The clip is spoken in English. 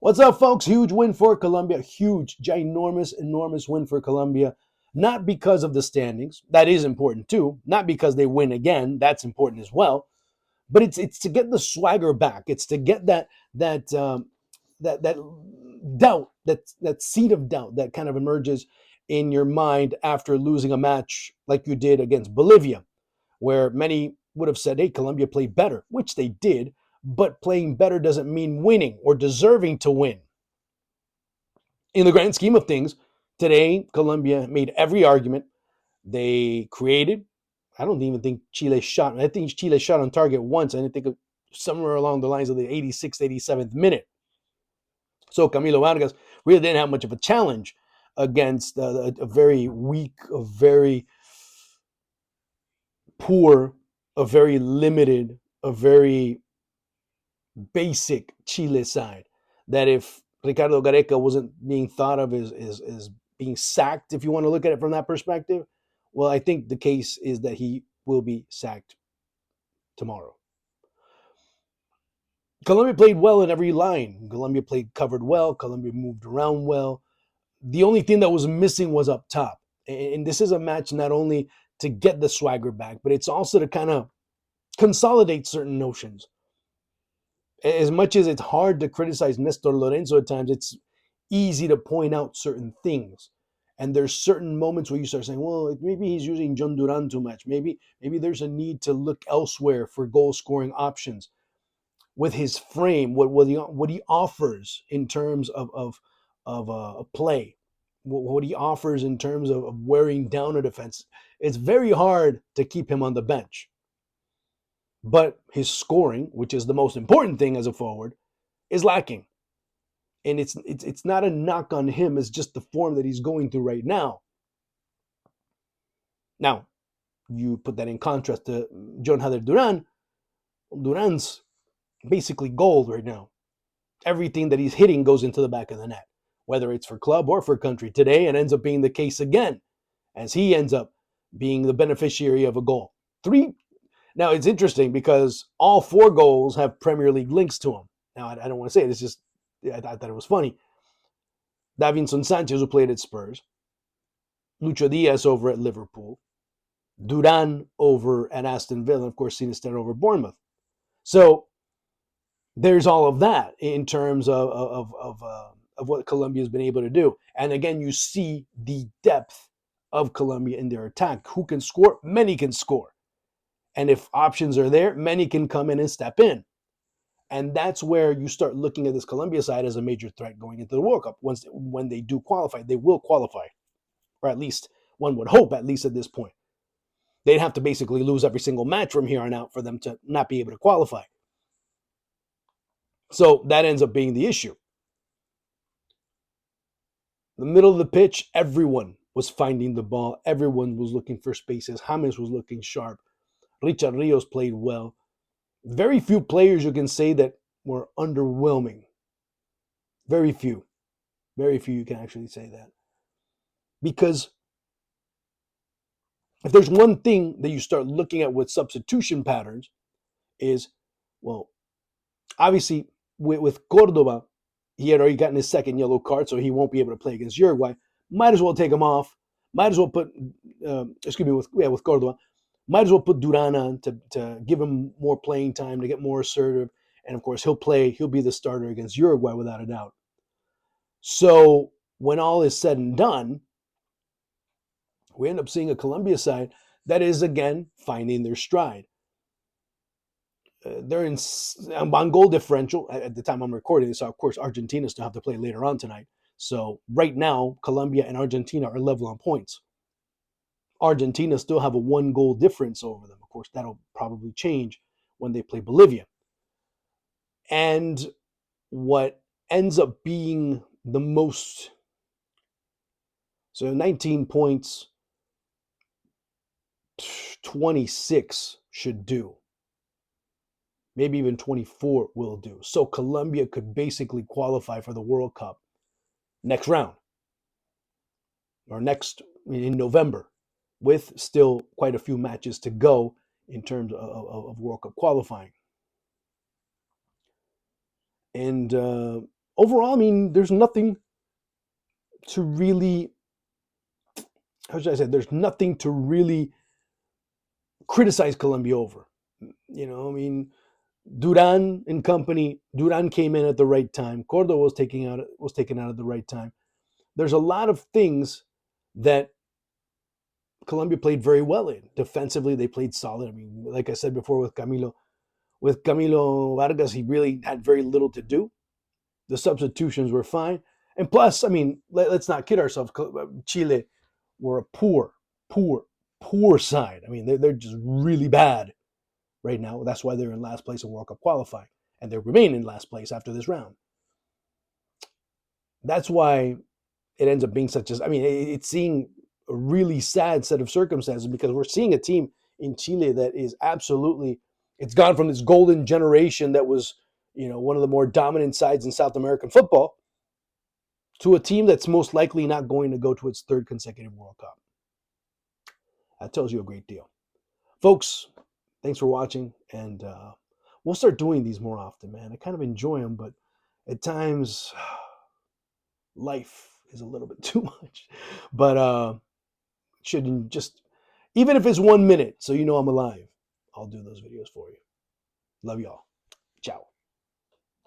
What's up, folks? Huge win for Colombia. Huge, ginormous, enormous win for Colombia. Not because of the standings. That is important too. Not because they win again. That's important as well. But it's to get the swagger back. It's to get that doubt, that seed of doubt that kind of emerges in your mind after losing a match like you did against Bolivia, where many would have said, hey, Colombia played better, which they did, but playing better doesn't mean winning or deserving to win. In the grand scheme of things, today, Colombia made every argument. They created. I don't even think Chile shot. I think Chile shot on target once. I think somewhere along the lines of the 86th, 87th minute. So Camilo Vargas really didn't have much of a challenge against a very weak, a very poor, a very limited, a very basic Chile side. That if Ricardo Gareca wasn't being thought of as being sacked, if you want to look at it from that perspective, well, I think the case is that he will be sacked tomorrow. Colombia played well in every line. Colombia played covered well. Colombia moved around well. The only thing that was missing was up top. And this is a match not only to get the swagger back, but it's also to kind of consolidate certain notions. As much as it's hard to criticize Nestor Lorenzo at times, it's easy to point out certain things. And there's certain moments where you start saying, well, maybe he's using John Duran too much. Maybe there's a need to look elsewhere for goal scoring options with his frame, what he offers in terms of play, what he offers in terms of wearing down a defense. It's very hard to keep him on the bench. But his scoring, which is the most important thing as a forward, is lacking. And it's not a knock on him, it's just the form that he's going through right now. Now, you put that in contrast to John Jader Duran. Duran's basically gold right now. Everything that he's hitting goes into the back of the net, whether it's for club or for country. Today, it ends up being the case again, as he ends up being the beneficiary of a goal. Three. Now, it's interesting because all four goals have Premier League links to them. Now, I don't want to say it. It's just, I thought it was funny. Davinson Sanchez, who played at Spurs. Lucho Diaz over at Liverpool. Duran over at Aston Villa. And, of course, Sinister over Bournemouth. So there's all of that in terms of what Colombia has been able to do. And again, you see the depth of Colombia in their attack. Who can score? Many can score. And if options are there, many can come in and step in. And that's where you start looking at this Colombia side as a major threat going into the World Cup. When they do qualify, they will qualify. Or at least one would hope, at least at this point. They'd have to basically lose every single match from here on out for them to not be able to qualify. So that ends up being the issue. The middle of the pitch, everyone was finding the ball. Everyone was looking for spaces. James was looking sharp. Richard Rios played well. Very few players you can say that were underwhelming. Very few. Very few you can actually say that. Because if there's one thing that you start looking at with substitution patterns is, well, obviously with Cordova, he had already gotten his second yellow card, so he won't be able to play against Uruguay. Might as well take him off. Might as well put, with Cordova, might as well put Duran on to give him more playing time, to get more assertive. And of course, he'll be the starter against Uruguay without a doubt. So when all is said and done, we end up seeing a Colombia side that is, again, finding their stride. They're on goal differential at the time I'm recording this. So of course, Argentina still have to play later on tonight. So right now, Colombia and Argentina are level on points. Argentina still have a 1-goal difference over them. Of course, that'll probably change when they play Bolivia. And what ends up being the most, so 19 points, 26 should do. Maybe even 24 will do. So Colombia could basically qualify for the World Cup next round, or in November, with still quite a few matches to go in terms of World Cup qualifying. And overall, I mean, there's nothing to really, how should I say, there's nothing to really criticize Colombia over. I mean, Duran and company. Duran came in at the right time. Cordoba was taken out at the right time. There's a lot of things that Colombia played very well in. Defensively, they played solid. I mean, like I said before, with Camilo Vargas, he really had very little to do. The substitutions were fine, and plus, I mean, let's not kid ourselves. Chile were a poor, poor side. I mean, they're just really bad right now. That's why they're in last place in World Cup qualifying, and they remain in last place after this round. That's why it ends up being such as, I mean, it's seeing a really sad set of circumstances because we're seeing a team in Chile that is absolutely, it's gone from this golden generation that was, one of the more dominant sides in South American football to a team that's most likely not going to go to its third consecutive World Cup. That tells you a great deal. Folks, thanks for watching, and we'll start doing these more often, man. I kind of enjoy them, but at times life is a little bit too much. But shouldn't just, even if it's 1 minute, so you know I'm alive, I'll do those videos for you. Love y'all. Ciao.